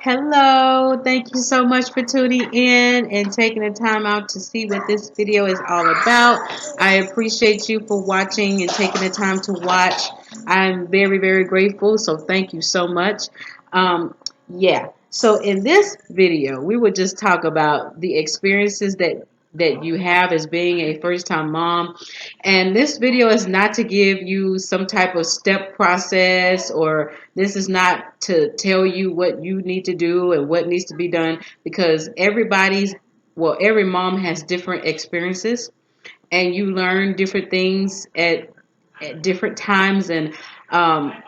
Hello, thank you so much for tuning in and taking the time out to see what this video is all about. I appreciate you for watching and taking the time to watch. I'm very, very grateful, so thank you so much. Yeah, so in this video, we will just talk about the experiences that you have as being a first-time mom. And this video is not to give you some type of step process, or this is not to tell you what you need to do and what needs to be done, because every mom has different experiences and you learn different things at different times, and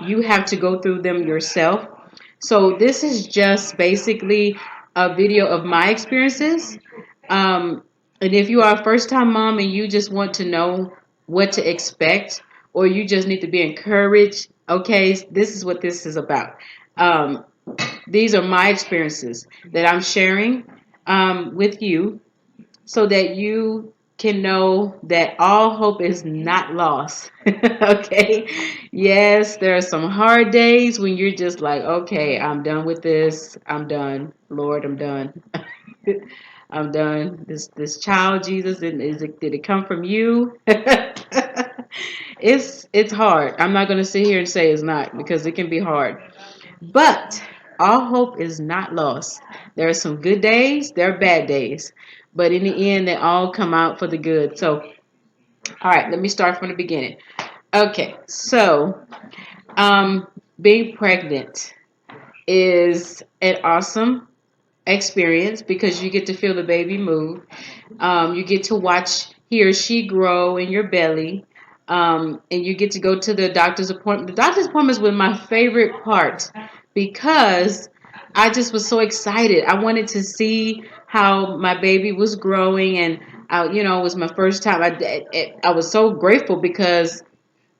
you have to go through them yourself. So this is just basically a video of my experiences. Um, and if you are a first time mom and you just want to know what to expect, or you just need to be encouraged, okay, this is what this is about. Um, these are my experiences that I'm sharing with you so that you can know that all hope is not lost. Okay? Yes, there are some hard days when you're just like, okay, I'm done with this. I'm done. Lord, I'm done. I'm done. This child, Jesus, did it come from you? It's hard. I'm not going to sit here and say it's not, because it can be hard. But all hope is not lost. There are some good days, there are bad days. But in the end, they all come out for the good. So, all right, let me start from the beginning. Okay, so being pregnant is an awesome experience because you get to feel the baby move. You get to watch he or she grow in your belly. And you get to go to the doctor's appointment. The doctor's appointments was my favorite part because I just was so excited. I wanted to see how my baby was growing, and it was my first time. I was so grateful because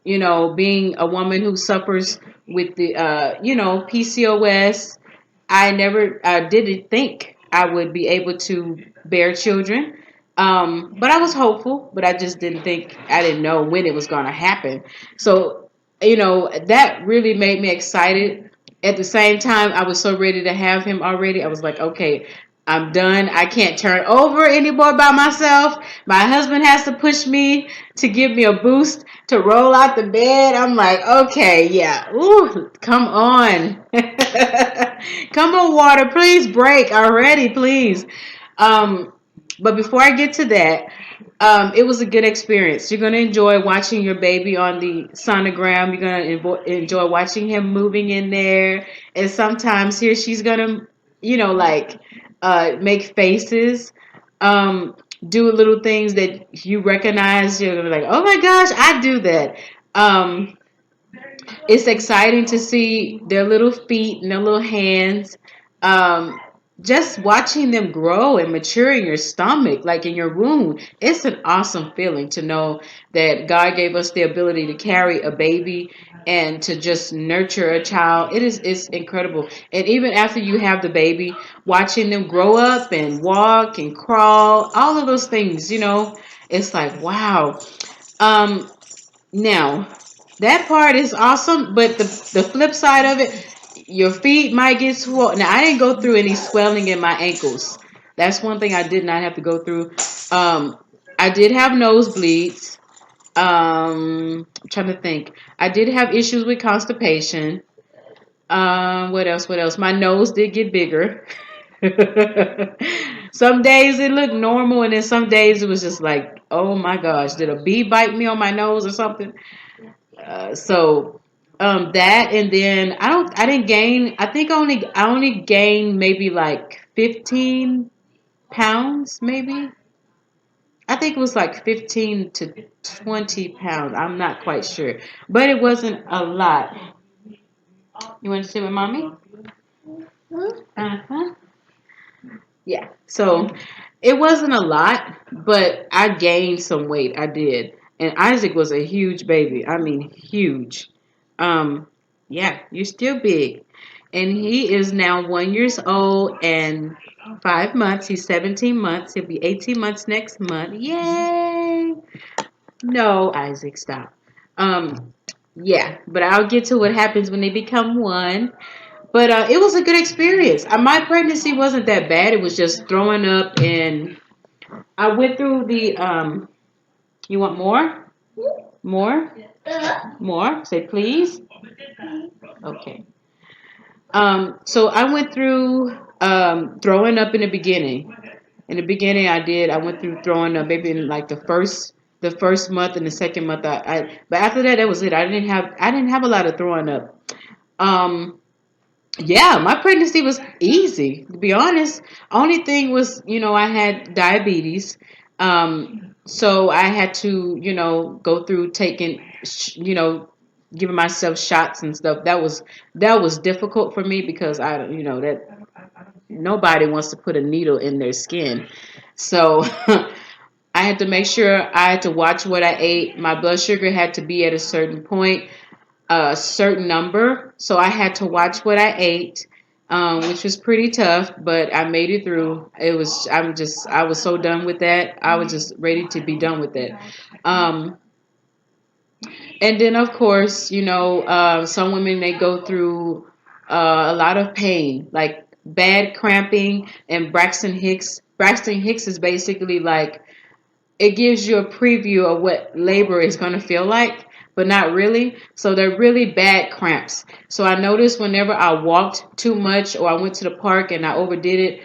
being a woman who suffers with the PCOS, I didn't think I would be able to bear children. But I was hopeful, but I just I didn't know when it was going to happen. So, that really made me excited. At the same time, I was so ready to have him already. I was like, okay, I'm done. I can't turn over anymore by myself. My husband has to push me to give me a boost to roll out the bed. I'm like, okay, yeah. Ooh, come on. Come on, water. Please break already, please. Um, but before I get to that, it was a good experience. You're going to enjoy watching your baby on the sonogram. You're going to enjoy watching him moving in there. And sometimes here she's going to, like make faces, um, do little things that you recognize. You're going to be like, oh my gosh, I do that. It's exciting to see their little feet and their little hands. Um, just watching them grow and mature in your stomach, like in your womb, it's an awesome feeling to know that God gave us the ability to carry a baby and to just nurture a child. It's incredible. And even after you have the baby, watching them grow up and walk and crawl, all of those things, it's like, wow. Um, Now, that part is awesome, but the flip side of it, your feet might get swollen. Now, I didn't go through any swelling in my ankles. That's one thing I did not have to go through. I did have nosebleeds. I'm trying to think. I did have issues with constipation. What else? What else? My nose did get bigger. Some days it looked normal, and then some days it was just like, oh my gosh, did a bee bite me on my nose or something? That, and then I didn't gain. I only gained maybe like 15 pounds, maybe. I think it was like 15 to 20 pounds. I'm not quite sure, but it wasn't a lot. You want to sit with mommy? Uh-huh. Yeah. So it wasn't a lot, but I gained some weight. I did. And Isaac was a huge baby. I mean, huge. Um, yeah, you're still big. And he is now 1 year old and 5 months. He's 17 months. He'll be 18 months next month. Yay! No, Isaac, stop. Yeah, but I'll get to what happens when they become one. But it was a good experience. My pregnancy wasn't that bad. It was just throwing up, and I went through the. You want more? More? More? Say please. Okay. So I went through throwing up in the beginning. In the beginning, I went through throwing up maybe in like the first month and the second month. But after that, that was it. I didn't have a lot of throwing up. Um, yeah, my pregnancy was easy, to be honest. Only thing was, I had diabetes. So I had to, go through taking, giving myself shots and stuff. That was difficult for me because that nobody wants to put a needle in their skin. So I had to make sure I had to watch what I ate. My blood sugar had to be at a certain point, a certain number. So I had to watch what I ate, which was pretty tough, but I made it through. I was so done with that. I was just ready to be done with that. Um, and then, of course, some women, they go through a lot of pain, like bad cramping and Braxton Hicks. Braxton Hicks is basically like it gives you a preview of what labor is going to feel like, but not really. So they're really bad cramps. So I noticed whenever I walked too much or I went to the park and I overdid it,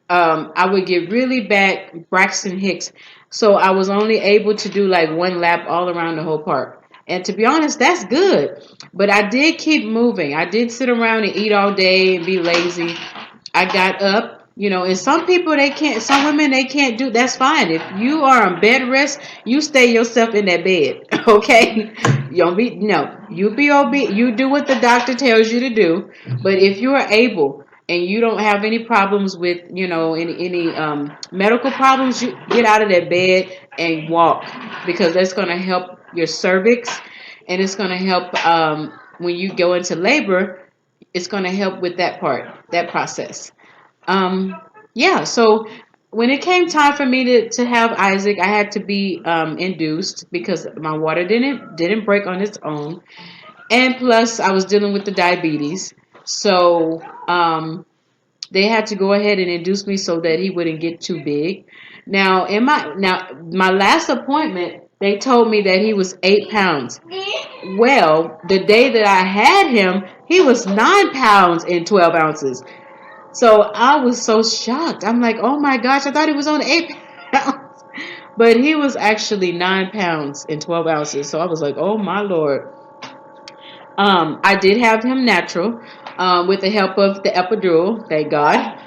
I would get really bad Braxton Hicks. So I was only able to do like one lap all around the whole park. And to be honest, that's good. But I did keep moving. I did sit around and eat all day and be lazy. I got up, and some people they can't, some women they can't do, that's fine. If you are on bed rest, you stay yourself in that bed, okay? You don't be, no, you be obedient, you do what the doctor tells you to do. But if you are able and you don't have any problems with, any medical problems, you get out of that bed and walk because that's going to help your cervix and it's going to help when you go into labor, it's going to help with that part, that process. Um, yeah, so when it came time for me to have Isaac, I had to be induced because my water didn't break on its own, and plus I was dealing with the diabetes, so they had to go ahead and induce me so that he wouldn't get too big. Now my last appointment, they told me that he was 8 pounds. Well, the day that I had him, he was 9 pounds and 12 ounces. So I was so shocked. I'm like, oh my gosh, I thought he was on 8 pounds. But he was actually 9 pounds and 12 ounces. So I was like, oh my Lord. I did have him natural with the help of the epidural, thank God.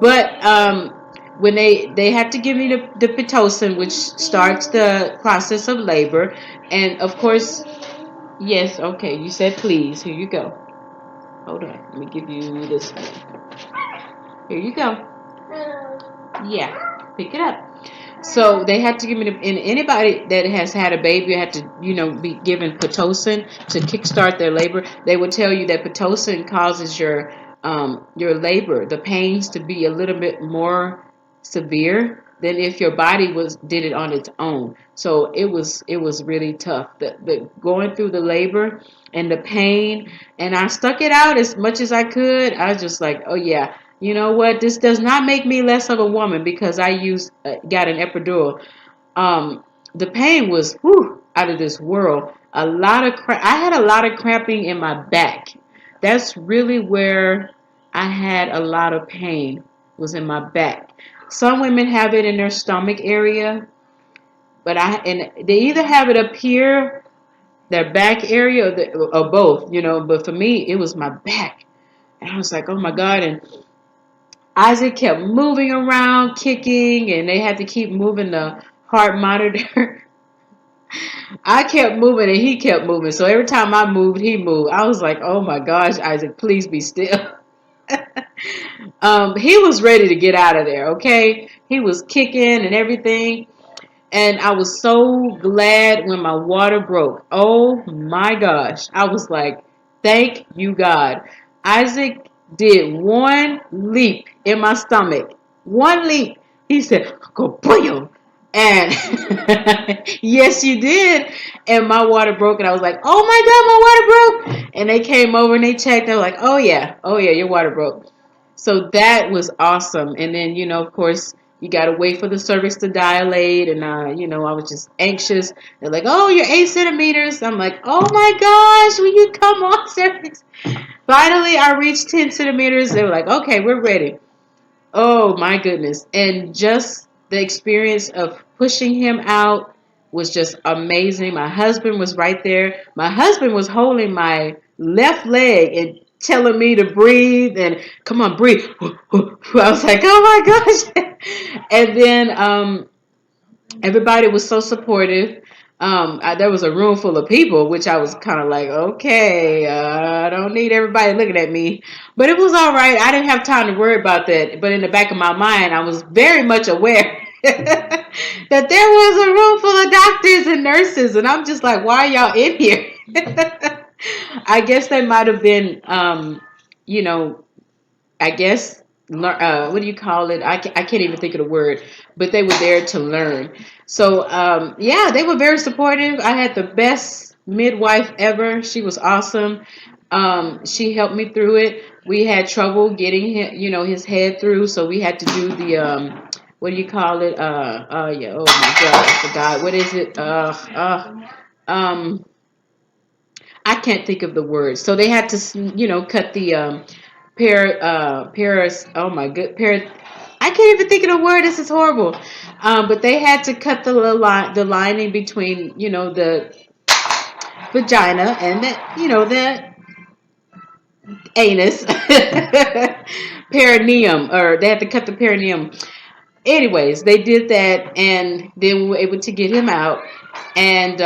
But when they had to give me the Pitocin, which starts the process of labor. And of course, yes, okay, you said please. Here you go. Hold on. Let me give you this one. Here you go. Yeah, pick it up. So they had to give me and anybody that has had a baby had to, be given Pitocin to kickstart their labor. They would tell you that Pitocin causes your labor, the pains to be a little bit more severe than if your body did it on its own. So it was really tough. The going through the labor and the pain, and I stuck it out as much as I could. I was just like, oh yeah, you know what? This does not make me less of a woman because I got an epidural. Um, the pain was out of this world. I had a lot of cramping in my back. That's really where I had a lot of pain, was in my back. Some women have it in their stomach area, and they either have it up here, their back area, or both. But for me, it was my back, and I was like, oh my God, and Isaac kept moving around, kicking, and they had to keep moving the heart monitor. I kept moving and he kept moving. So every time I moved, he moved. I was like, oh my gosh, Isaac, please be still. He was ready to get out of there, okay? He was kicking and everything. And I was so glad when my water broke. Oh my gosh. I was like, thank you, God. Isaac did one leap in my stomach. One leap. He said, go boom. And yes, you did. And my water broke, and I was like, "Oh my God, my water broke!" And they came over and they checked. They're like, oh yeah, your water broke." So that was awesome. And then of course, you got to wait for the cervix to dilate, and I was just anxious. They're like, "Oh, you're 8 centimeters." I'm like, "Oh my gosh, will you come on, cervix?" Finally, I reached 10 centimeters. They were like, "Okay, we're ready." Oh my goodness. And just the experience of pushing him out was just amazing. My husband was right there. My husband was holding my left leg and telling me to breathe and come on, breathe. I was like, oh my gosh. And then everybody was so supportive. There was a room full of people, which I was kind of like, okay, I don't need everybody looking at me. But it was all right. I didn't have time to worry about that. But in the back of my mind, I was very much aware that there was a room full of doctors and nurses. And I'm just like, why are y'all in here? I guess they might have been, you know, I guess, what do you call it? I can't even think of the word, but they were there to learn. So, yeah, they were very supportive. I had the best midwife ever. She was awesome. She helped me through it. We had trouble getting his head through, so we had to do the, what do you call it? Yeah, oh my God, I forgot. What is it? Um, I can't think of the word. So they had to, cut the Paris. Oh my good, Paris. I can't even think of the word. This is horrible. But they had to cut the lining between, the vagina and the anus, perineum, or they had to cut the perineum. Anyways, they did that, and then we were able to get him out. And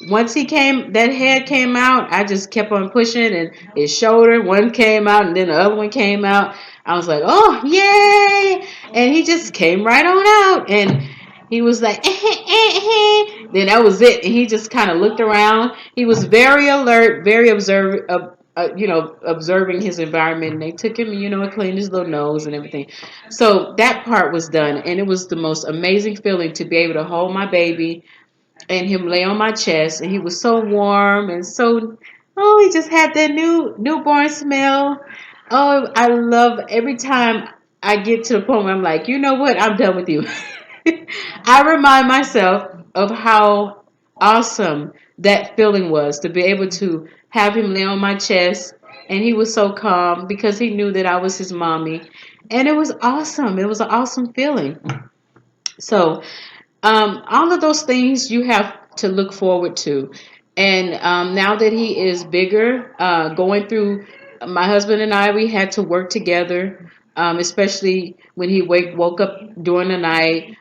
once that head came out, I just kept on pushing, and his shoulder one came out, and then the other one came out. I was like, "Oh, yay!" And he just came right on out, and he was like, then that was it. And he just kind of looked around. He was very alert, very observing his environment. And they took him, and cleaned his little nose and everything. So that part was done, and it was the most amazing feeling to be able to hold my baby and him lay on my chest, and he was so warm and so, oh, he just had that newborn smell. Oh, I love every time I get to the point where I'm like, you know what, I'm done with you. I remind myself of how awesome that feeling was to be able to have him lay on my chest, and he was so calm because he knew that I was his mommy, and it was awesome. It was an awesome feeling. So all of those things you have to look forward to. And now that he is bigger, going through, my husband and I, we had to work together, especially when he woke up during the night.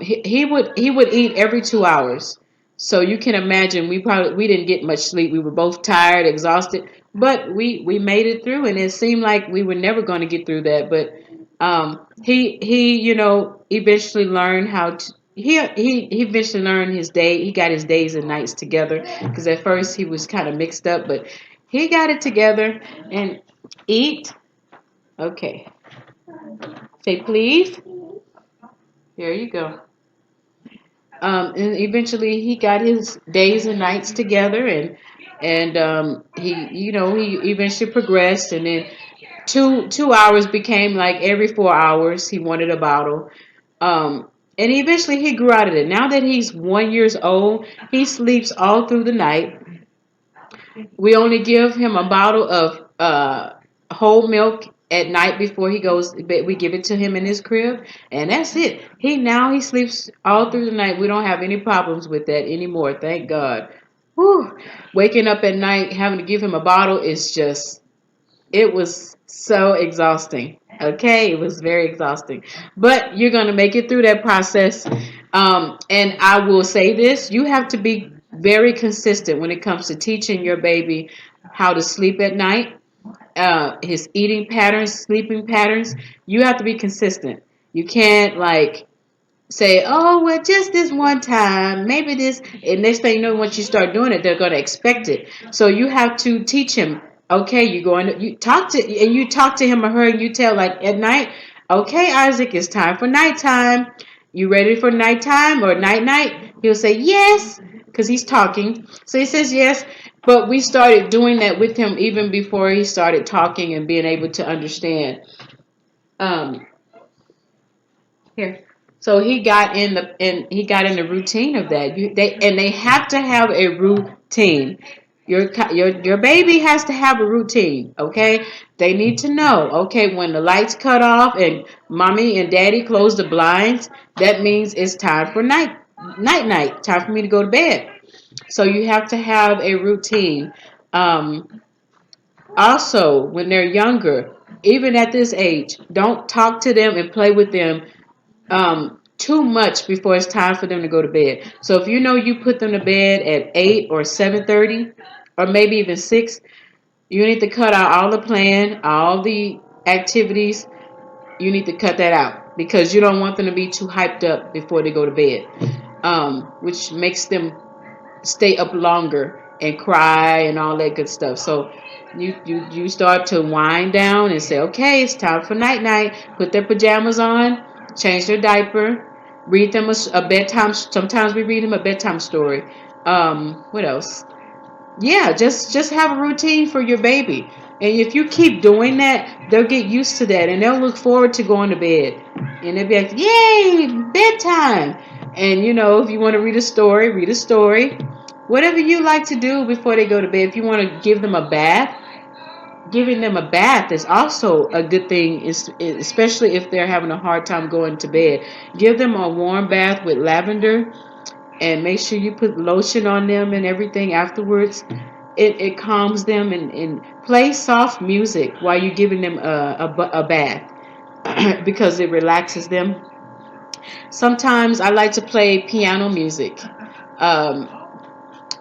He would eat every 2 hours. So you can imagine we didn't get much sleep. We were both tired, exhausted, but we made it through, and it seemed like we were never going to get through that. But he eventually learned how to. He eventually learned his day. He got his days and nights together, because at first he was kind of mixed up, but he got it together. And eat. Okay. Say please. There you go. And eventually he got his days and nights together, and he eventually progressed, and then two hours became like every 4 hours. He wanted a bottle. And eventually he grew out of it. Now that he's 1 years old, he sleeps all through the night. We only give him a bottle of whole milk at night before he goes. We give it to him in his crib, and that's it. He sleeps all through the night. We don't have any problems with that anymore. Thank God. Whew. Waking up at night having to give him a bottle is just, it was so exhausting. Okay, it was very exhausting. But you're going to make it through that process. And I will say this, you have to be very consistent when it comes to teaching your baby how to sleep at night, his eating patterns, sleeping patterns. You have to be consistent. You can't like say, oh, well, just this one time, maybe this, and next thing you know, once you start doing it, they're going to expect it. So you have to teach him. Okay, you talk to him or her, and you tell, like, at night, okay, Isaac, it's time for nighttime. you ready for nighttime or night night? He'll say yes, because he's talking. So he says yes. But we started doing that with him even before he started talking and being able to understand. Um, Here. So he got in the routine of that. They have to have a routine. Your baby has to have a routine, okay? They need to know, okay, when the lights cut off and mommy and daddy close the blinds, that means it's time for night, time for me to go to bed. So you have to have a routine. Also, when they're younger, even at this age, don't talk to them and play with them too much before it's time for them to go to bed. So if you know you put them to bed at 8 or 7:30 or maybe even 6, you need to cut out all the playing, all the activities. You need to cut that out because you don't want them to be too hyped up before they go to bed, which makes them stay up longer and cry and all that good stuff. So you start to wind down and say, okay, it's time for night night. Put their pajamas on, change their diaper, read them a bedtime. Sometimes we read them a bedtime story. What else? Yeah, just have a routine for your baby. And if you keep doing that, they'll get used to that and they'll look forward to going to bed. And they'll be like, yay, bedtime. And if you want to read a story, read a story. Whatever you like to do before they go to bed. If you want to give them a bath, giving them a bath is also a good thing, especially if they're having a hard time going to bed. Give them a warm bath with lavender and make sure you put lotion on them and everything afterwards. It calms them and play soft music while you're giving them a bath because it relaxes them. Sometimes I like to play piano music, um,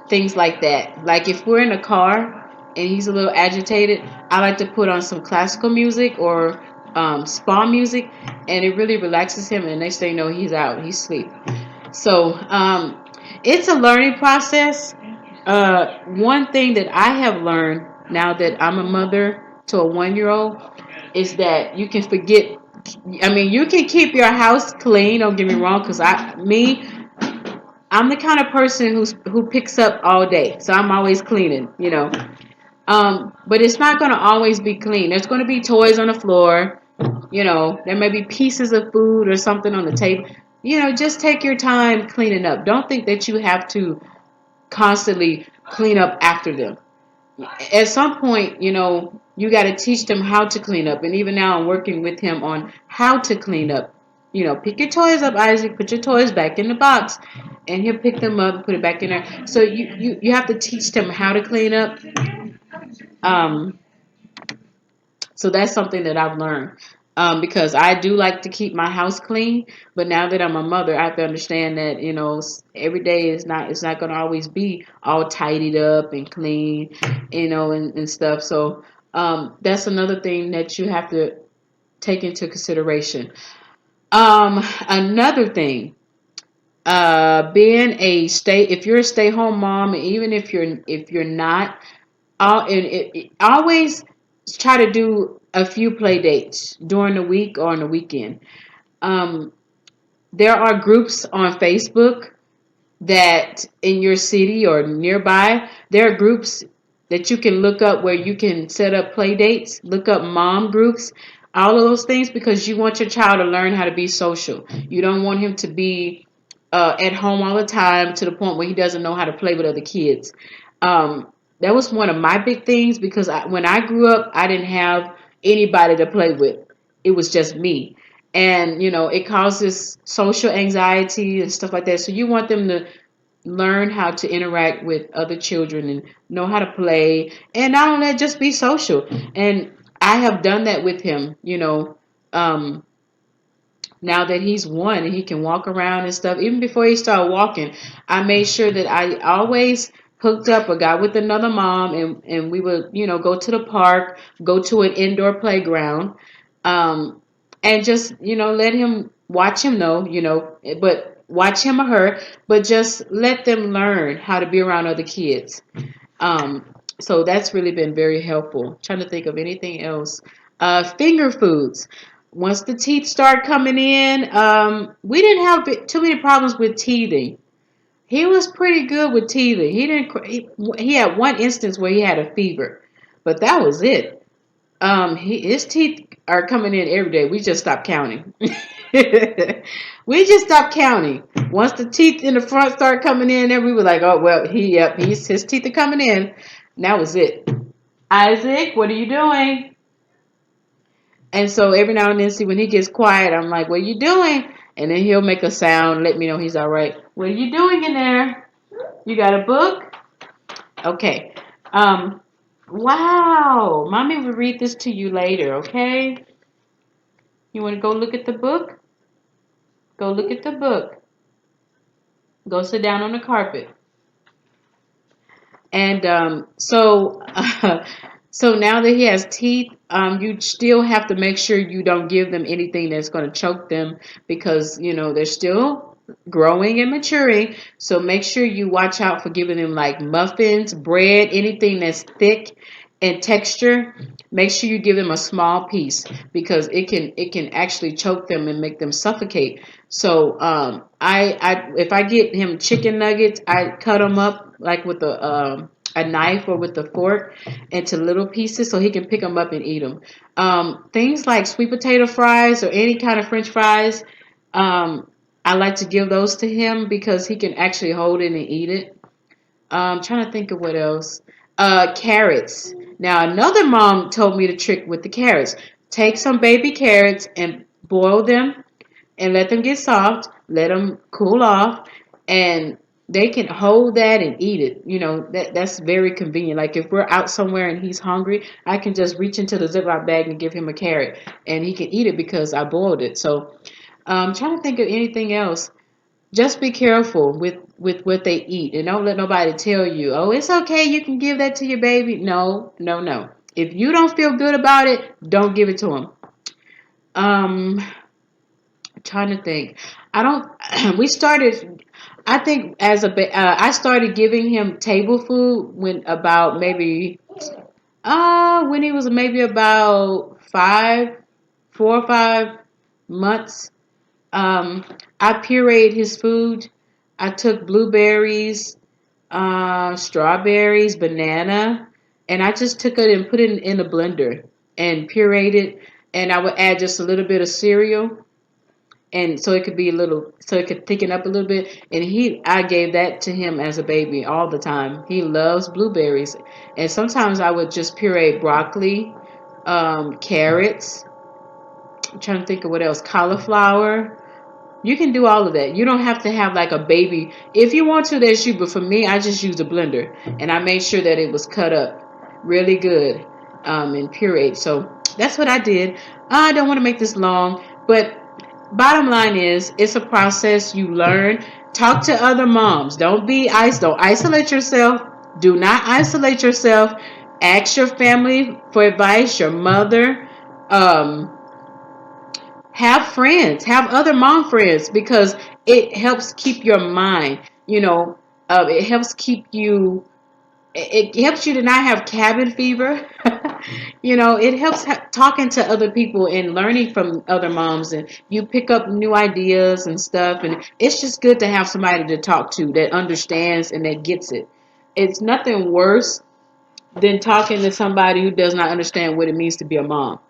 things like that. Like if we're in a car and he's a little agitated, I like to put on some classical music or spa music, and it really relaxes him. And next thing you know, he's out, he's asleep. So it's a learning process. One thing that I have learned now that I'm a mother to a 1-year-old is that you can forget. I mean, you can keep your house clean. Don't get me wrong, because I'm the kind of person who picks up all day, so I'm always cleaning. But it's not going to always be clean. There's going to be toys on the floor. There may be pieces of food or something on the table. Just take your time cleaning up. Don't think that you have to constantly clean up after them. At some point, you got to teach them how to clean up. And even now I'm working with him on how to clean up. Pick your toys up, Isaac. Put your toys back in the box. And he'll pick them up and put it back in there. So you have to teach them how to clean up. Um, So that's something that I've learned, because I do like to keep my house clean. But now that I'm a mother, I have to understand that every day is not it's not going to always be all tidied up and clean, and stuff. So that's another thing that you have to take into consideration. Another thing, being if you're a stay-home mom, and even if you're not, always try to do a few play dates during the week or on the weekend. Um, there are groups on Facebook that in your city or nearby, there are groups that you can look up where you can set up play dates, look up mom groups, all of those things, because you want your child to learn how to be social. You don't want him to be at home all the time to the point where he doesn't know how to play with other kids. That was one of my big things because when I grew up, I didn't have anybody to play with. It was just me. And, it causes social anxiety and stuff like that. So you want them to learn how to interact with other children and know how to play. And not only that, just be social. And I have done that with him. Um, now that he's 1 and he can walk around and stuff. Even before he started walking, I made sure that I always hooked up or got with another mom, and we would, go to the park, go to an indoor playground, um, and just, let him watch him know, but watch him or her, but just let them learn how to be around other kids. Um, so that's really been very helpful. Trying to think of anything else. Finger foods. Once the teeth start coming in, we didn't have too many problems with teething. He was pretty good with teething. He didn't. He had one instance where he had a fever, but that was it. His teeth are coming in every day. We just stopped counting. We just stopped counting. Once the teeth in the front start coming in, then we were like, oh well, his teeth are coming in. And that was it. Isaac, what are you doing? And so every now and then, see when he gets quiet, I'm like, what are you doing? And then he'll make a sound, let me know he's all right. What are you doing in there? You got a book? Okay. Wow. Mommy will read this to you later, okay? You want to go look at the book? Go look at the book. Go sit down on the carpet. And so now that he has teeth, you still have to make sure you don't give them anything that's going to choke them because, they're still growing and maturing. So make sure you watch out for giving them like muffins, bread, anything that's thick and texture. Make sure you give them a small piece because it can actually choke them and make them suffocate. So I if I get him chicken nuggets, I cut them up like with a knife or with a fork into little pieces so he can pick them up and eat them. Things like sweet potato fries or any kind of French fries, I like to give those to him because he can actually hold it and eat it. Trying to think of what else. Carrots. Now, another mom told me the trick with the carrots. Take some baby carrots and boil them and let them get soft. Let them cool off, and they can hold that and eat it. That's very convenient. Like if we're out somewhere and he's hungry, I can just reach into the Ziploc bag and give him a carrot, and he can eat it because I boiled it. So, I'm trying to think of anything else. Just be careful with what they eat, and don't let nobody tell you, oh, it's okay, you can give that to your baby. No, no, no. If you don't feel good about it, don't give it to him. um Trying to think. I don't we started, I think I started giving him table food when he was maybe about 4 or 5 months. um I pureed his food. I took blueberries, strawberries, banana, and I just took it and put it in a blender and pureed it. And I would add just a little bit of cereal, and so it could thicken up a little bit. And I gave that to him as a baby all the time. He loves blueberries. And sometimes I would just puree broccoli, carrots. I'm trying to think of what else. Cauliflower. You can do all of that. You don't have to have like a baby. If you want to, that's you. But for me, I just used a blender, and I made sure that it was cut up really good, and pureed. So that's what I did. I don't want to make this long, but bottom line is, it's a process. You learn. Talk to other moms. Don't isolate yourself. Do not isolate yourself. Ask your family for advice. Your mother. Um, have friends, have other mom friends, because it helps keep your mind, it helps keep you, it helps you to not have cabin fever. It helps talking to other people and learning from other moms, and you pick up new ideas and stuff, and it's just good to have somebody to talk to that understands and that gets it. It's nothing worse than talking to somebody who does not understand what it means to be a mom,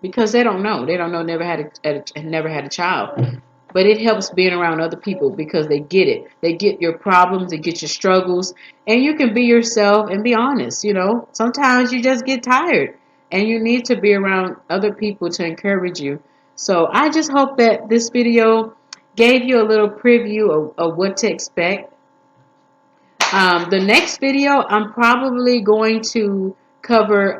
because they don't know. They don't know. Never had a child. But it helps being around other people because they get it. They get your problems. They get your struggles, and you can be yourself and be honest. Sometimes you just get tired, and you need to be around other people to encourage you. So I just hope that this video gave you a little preview of what to expect. The next video, I'm probably going to cover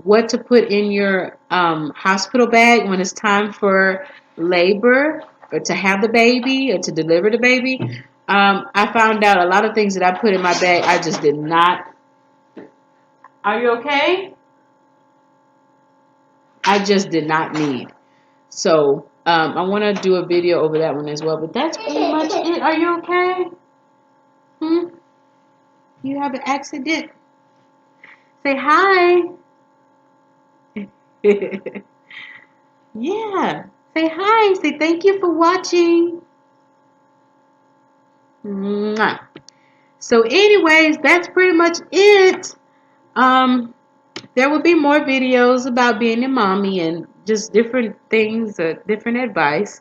what to put in your hospital bag when it's time for labor, or to have the baby, or to deliver the baby. I found out a lot of things that I put in my bag I just did not. Are you okay? I just did not need. So I want to do a video over that one as well. But that's pretty much it. Are you okay? You have an accident? Say hi. Yeah. Say hi. Say thank you for watching. Mwah. So anyways, that's pretty much it. Um, there will be more videos about being a mommy and just different things, different advice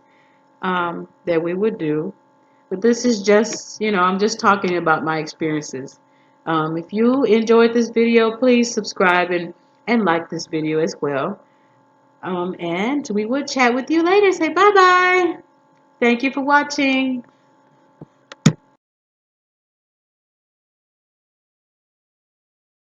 that we would do. But this is just, I'm just talking about my experiences. If you enjoyed this video, please subscribe and like this video as well. And we will chat with you later. Say bye-bye. Thank you for watching.